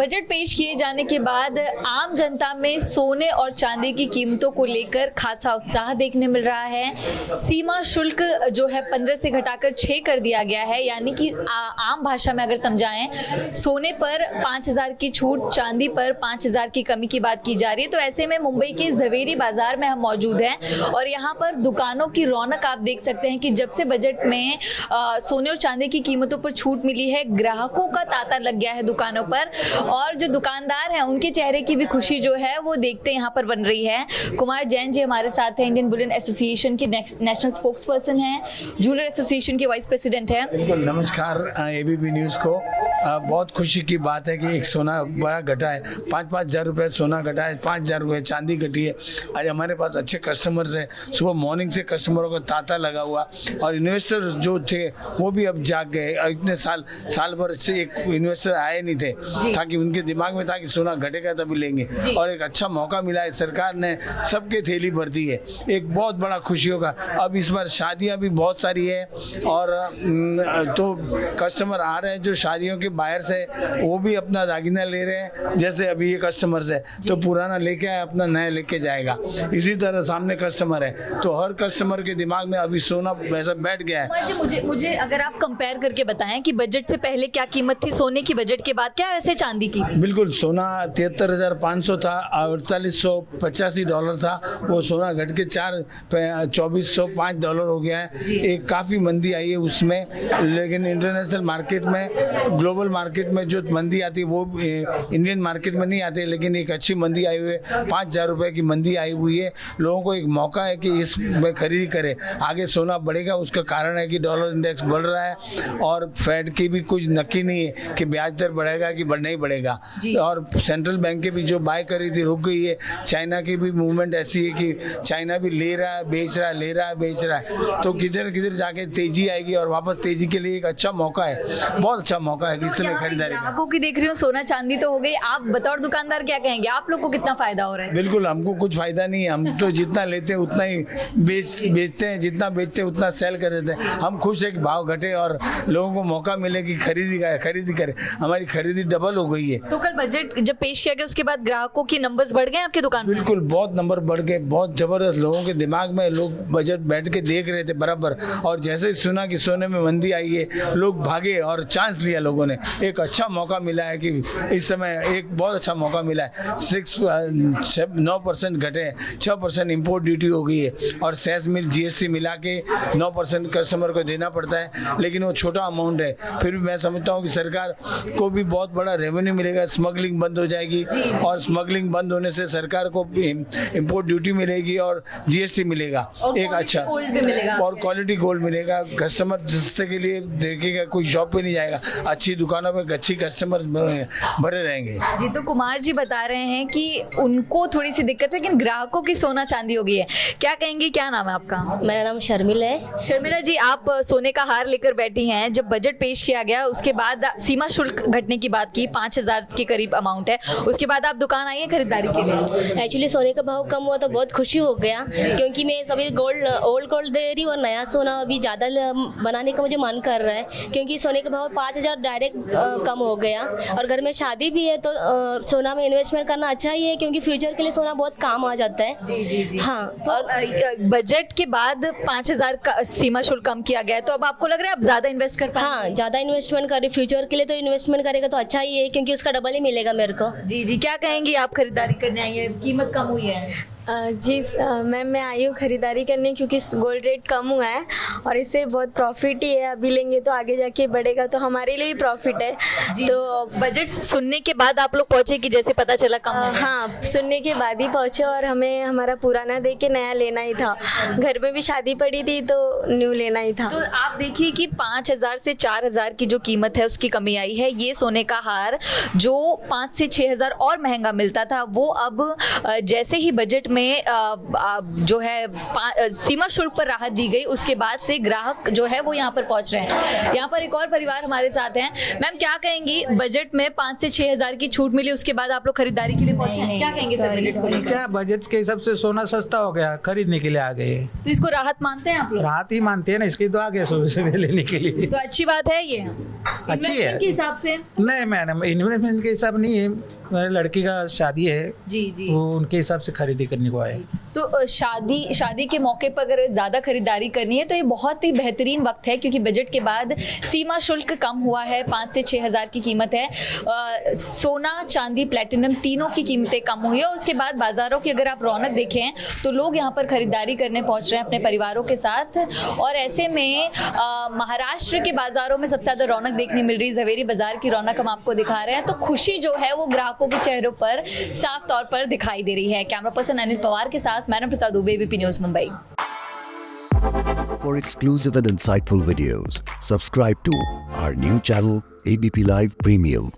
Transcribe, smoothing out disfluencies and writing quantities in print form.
Budget पेश किए जाने के बाद आम जनता में सोने और चांदी की कीमतों को लेकर खासा उत्साह देखने मिल रहा है। सीमा शुल्क जो है 15 से घटाकर 6 कर दिया गया है, यानी कि आम भाषा में अगर समझाएं, सोने पर 5,000 की छूट, चांदी पर 5,000 की कमी की बात की जा रही है। तो ऐसे में मुंबई के जवेरी बाजार में हम मौजूद हैं और यहाँ पर दुकानों की रौनक आप देख सकते हैं कि जब से बजट में सोने और चांदी की कीमतों पर छूट मिली है, ग्राहकों का तांता लग गया है दुकानों पर और जो दुकानदार हैं उनके चेहरे की भी खुशी जो है वो देखते यहाँ पर बन रही है। कुमार जैन जी हमारे साथ हैं, इंडियन बुलियन एसोसिएशन के नेशनल स्पोक्स पर्सन हैं, जूलर एसोसिएशन के वाइस प्रेसिडेंट हैं। बिल्कुल, नमस्कार एबीपी न्यूज़ को। बहुत खुशी की बात है कि एक सोना बड़ा घटा है, 5-5 हज़ार रुपये सोना घटा है, 5 हज़ार रुपये चांदी घटी है। आज हमारे पास अच्छे कस्टमर्स हैं, सुबह मॉर्निंग से कस्टमरों का तांता लगा हुआ और इन्वेस्टर जो थे वो भी अब जाग गए। इतने साल भर से एक इन्वेस्टर आए नहीं थे, ताकि उनके दिमाग में था कि सोना घटेगा तभी लेंगे, और एक अच्छा मौका मिला है। सरकार ने सबके थैली भर दी है, एक बहुत बड़ा खुशियों का। अब इस बार शादियां भी बहुत सारी है और तो कस्टमर आ रहे हैं जो शादियों के बाहर से, वो भी अपना दागिना ले रहे हैं। जैसे अभी ये कस्टमर्स है तो पुराना लेके आए, अपना नया लेके जाएगा। इसी तरह सामने कस्टमर है तो हर कस्टमर के दिमाग में अभी सोना वैसा बैठ गया है। मुझे अगर आप कंपेयर करके बताएं कि बजट से पहले क्या कीमत थी सोने की, बजट के बाद क्या वैसे चांदी की? बिल्कुल, सोना 73,500 था, 4885 डॉलर था, वो सोना घट के 2405 डॉलर हो गया है। एक काफ़ी मंदी आई है उसमें, लेकिन इंटरनेशनल मार्केट में, ग्लोबल मार्केट में जो मंदी आती है वो इंडियन मार्केट में नहीं आती, लेकिन एक अच्छी मंदी आई हुई है। 5,000 रुपये की मंदी आई हुई है। लोगों को एक मौका है कि इसमें खरीदी करें। आगे सोना बढ़ेगा, उसका कारण है कि डॉलर इंडेक्स बढ़ रहा है और फेड की भी कुछ नक्की नहीं है कि ब्याज दर बढ़ेगा कि नहीं बढ़ेगा। और सेंट्रल बैंक के भी जो बाय करी थी रुक गई है। चाइना की भी मूवमेंट ऐसी है कि चाइना भी ले रहा है, बेच रहा है, ले रहा है, बेच रहा है। तो किधर किधर जाके तेजी आएगी और वापस तेजी के लिए एक अच्छा मौका है, बहुत अच्छा मौका है कि इसलिए खरीदारी। ग्राहकों की देख रही हूँ सोना चांदी तो हो गई, आप बतौर दुकानदार क्या कहेंगे, आप लोग को कितना फायदा हो रहा है? बिल्कुल, हमको कुछ फायदा नहीं है। हम तो जितना लेते हैं उतना ही बेचते हैं, जितना बेचते हैं उतना सेल कर देते हैं। हम खुश है कि भाव घटे और लोगों को मौका मिले कि खरीदी करे। हमारी खरीदी डबल हो गई है। तो कल बजट जब पेश किया गया उसके बाद ग्राहकों की नंबर्स बढ़ गए आपकी दुकान में? बिल्कुल, बहुत नंबर बढ़ गए, बहुत जबरदस्त। लोगों के दिमाग में लोग बजट बैठ के देख रहे थे बराबर, और जैसे ही सुना कि सोने में मंदी आई है, लोग भागे और चांस लिया लोगों ने। एक अच्छा मौका मिला है कि इस समय एक बहुत अच्छा मौका मिला है। 9% घटे, 6% इम्पोर्ट ड्यूटी हो गई है और सेस मिल GST मिला के 9% कस्टमर को देना पड़ता है, लेकिन वो छोटा अमाउंट है। फिर भी मैं समझता हूँ कि सरकार को भी बहुत बड़ा रेवेन्यू मिलेगा। स्मगलिंग बंद हो जाएगी और स्मगलिंग बंद होने से सरकार को इम्पोर्ट ड्यूटी मिलेगी और GST मिलेगा, एक अच्छा, और क्वालिटी गोल्ड मिलेगा। कस्टमर सस्ते के लिए देखेगा, कोई शॉप पे नहीं जाएगा, अच्छी दुकानों पे अच्छी कस्टमर भरे रहेंगे। जी, तो कुमार जी बता रहे हैं कि उनको थोड़ी सी दिक्कत है, लेकिन ग्राहकों की सोना चांदी हो गई है। क्या कहेंगे, क्या नाम है आपका? मेरा नाम शर्मिला है। शर्मिला जी, आप सोने का हार लेकर बैठी हैं। जब बजट पेश किया गया उसके बाद सीमा शुल्क घटने की बात की, 5,000 के करीब अमाउंट है, उसके बाद आप दुकान आई है खरीदारी के लिए? एक्चुअली सोने का भाव कम हुआ तो बहुत खुशी हो गया, क्योंकि मैं सभी ओल्ड गोल्ड दे रही हूँ और नया सोना अभी ज़्यादा बनाने का मुझे मन कर रहा है, क्योंकि सोने का भाव 5,000 डायरेक्ट कम हो गया और घर में शादी भी है तो सोना में इन्वेस्टमेंट करना अच्छा ही है, क्योंकि फ्यूचर के लिए सोना बहुत काम आ जाता है। जी। हाँ, और बजट के बाद 5,000 का सीमा शुल्क कम किया गया है, तो अब आपको लग रहा है आप ज्यादा इन्वेस्ट कर पाएंगे? हाँ, ज़्यादा इन्वेस्टमेंट करे, फ्यूचर के लिए तो इन्वेस्टमेंट करेगा तो अच्छा ही है, क्योंकि उसका डबल ही मिलेगा मेरे को। जी, क्या कहेंगी आप, खरीदारी करने आई है, कीमत कम हुई है? जी मैम, मैं आई हूँ खरीदारी करने क्योंकि गोल्ड रेट कम हुआ है और इससे बहुत प्रॉफिट ही है। अभी लेंगे तो आगे जाके बढ़ेगा, तो हमारे लिए ही प्रॉफिट है। तो बजट सुनने के बाद आप लोग पहुँचे कि जैसे पता चला कम? हाँ, सुनने के बाद ही पहुँचे और हमें हमारा पुराना दे के नया लेना ही था। घर में भी शादी पड़ी थी तो न्यू लेना ही था। तो आप देखिए कि 5,000 से 4,000 की जो कीमत है उसकी कमी आई है। ये सोने का हार जो 5 से 6,000 और महंगा मिलता था, वो अब जैसे ही बजट में जो है सीमा शुल्क पर राहत दी गई, उसके बाद से ग्राहक जो है वो यहाँ पर पहुंच रहे हैं। यहाँ पर एक और परिवार हमारे साथ हैं। मैम, क्या कहेंगी, बजट में 5 से 6 हज़ार की छूट मिली, उसके बाद आप लोग खरीदारी के लिए पहुंचे हैं, क्या कहेंगे सर बजट को लेकर? क्या बजट के हिसाब से सोना सस्ता हो गया, खरीदने के लिए आ गए। तो इसको राहत मानते हैं आप लोग? राहत ही मानते हैं ना, इसकी तो आ गए सुबह लेने के लिए। तो अच्छी बात है ये, अच्छी है इन्वेस्टमेंट के हिसाब से। नहीं मैडम, इन्वेस्टमेंट के हिसाब नहीं है, मेरे लड़की का शादी है, जी जी। वो उनके हिसाब से खरीदी करने को आए। तो शादी के मौके पर अगर ज़्यादा खरीदारी करनी है तो ये बहुत ही बेहतरीन वक्त है, क्योंकि बजट के बाद सीमा शुल्क कम हुआ है, 5 से 6 हज़ार की कीमत है। सोना, चांदी, प्लेटिनम तीनों की कीमतें कम हुई है। और उसके बाद बाज़ारों की अगर आप रौनक देखें तो लोग यहाँ पर खरीदारी करने पहुँच रहे हैं अपने परिवारों के साथ। और ऐसे में महाराष्ट्र के बाज़ारों में सबसे ज़्यादा रौनक देखने मिल रही है, झवेरी बाज़ार की रौनक हम आपको दिखा रहे हैं। तो खुशी जो है वो ग्राहकों के चेहरों पर साफ तौर पर दिखाई दे रही है। कैमरा पर्सन अनिल पवार के साथ मैं Namrata Dubey, ABP News Mumbai. For exclusive and insightful videos, subscribe to our new channel ABP Live Premium.